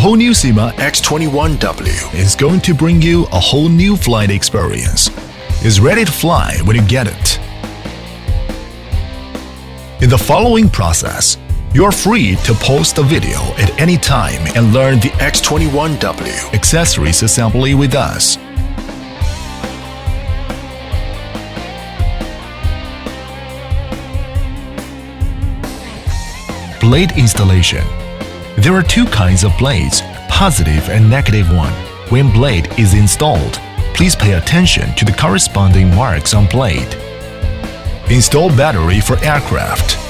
whole new SYMA X21W is going to bring you a whole new flight experience. It's ready to fly when you get it. In the following process, you're free to post the video at any time and learn the X21W accessories assembly with us. Blade installation. There are two kinds of blades, positive and negative one. When blade is installed, please pay attention to the corresponding marks on blade. Install battery for aircraft.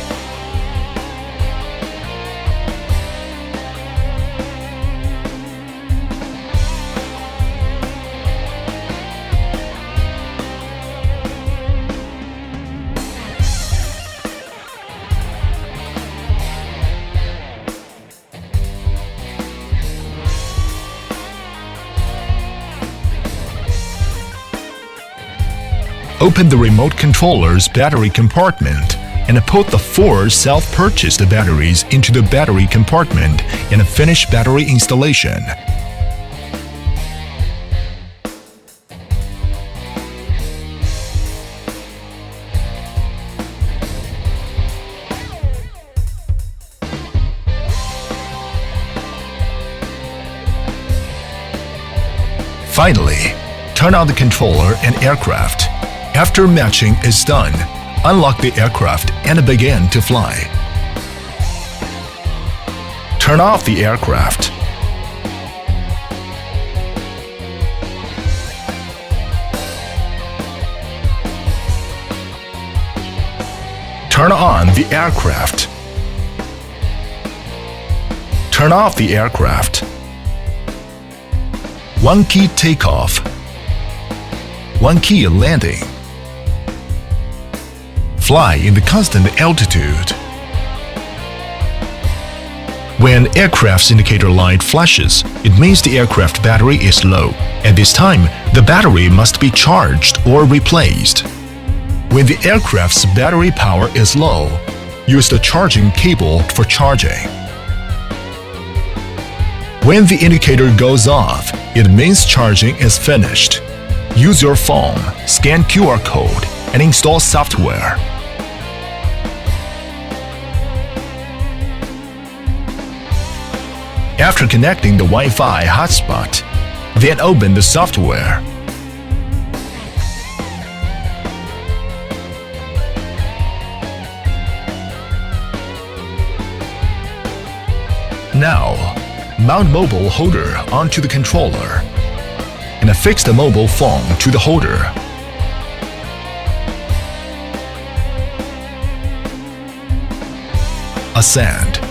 Open the remote controller's battery compartment and put the 4 self-purchased batteries into the battery compartment and finish battery installation. Finally, turn on the controller and aircraft. After matching is done, unlock the aircraft and begin to fly. Turn off the aircraft. Turn on the aircraft. Turn off the aircraft. 1 key takeoff. 1 key landing. Fly in the constant altitude. When aircraft's indicator light flashes, it means the aircraft battery is low. At this time, the battery must be charged or replaced. When the aircraft's battery power is low, use the charging cable for charging. When the indicator goes off, it means charging is finished. Use your phone, scan QR code, and install software. After connecting the Wi-Fi hotspot, then open the software. Now, mount mobile holder onto the controller and affix the mobile phone to the holder. Ascend.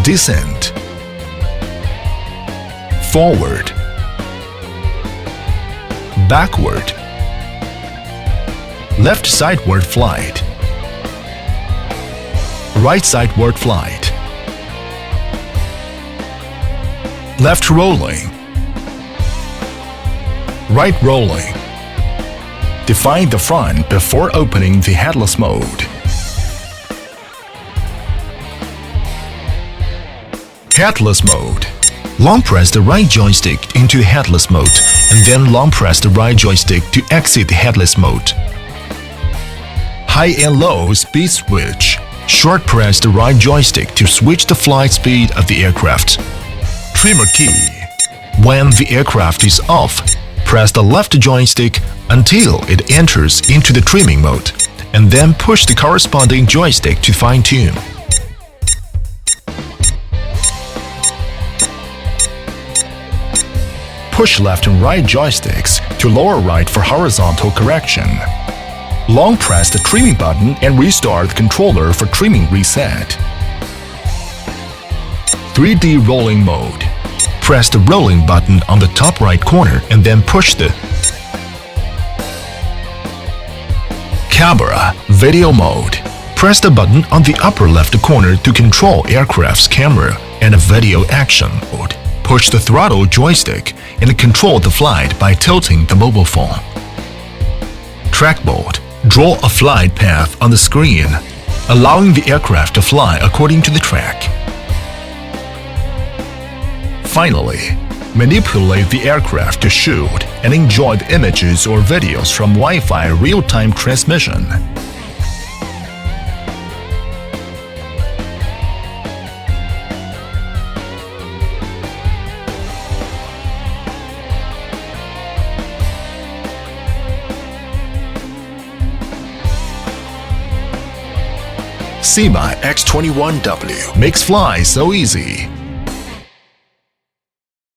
Descent. Forward. Backward. Left sideward flight. Right sideward flight. Left rolling. Right rolling. Define the front before opening the headless mode. Headless mode. Long press the right joystick into headless mode and then long press the right joystick to exit the headless mode. High and low speed switch. Short press the right joystick to switch the flight speed of the aircraft. Trimmer key. When the aircraft is off, press the left joystick until it enters into the trimming mode and then push the corresponding joystick to fine-tune. Push left and right joysticks to lower right for horizontal correction. Long press the trimming button and restart the controller for trimming reset. 3D rolling mode. Press the rolling button on the top right corner and then push the camera video mode. Press the button on the upper left corner to control aircraft's camera and video action mode. Push the throttle joystick and control the flight by tilting the mobile phone. Track mode. Draw a flight path on the screen, allowing the aircraft to fly according to the track. Finally, manipulate the aircraft to shoot and enjoy the images or videos from Wi-Fi real-time transmission. SYMA X21W makes flying so easy.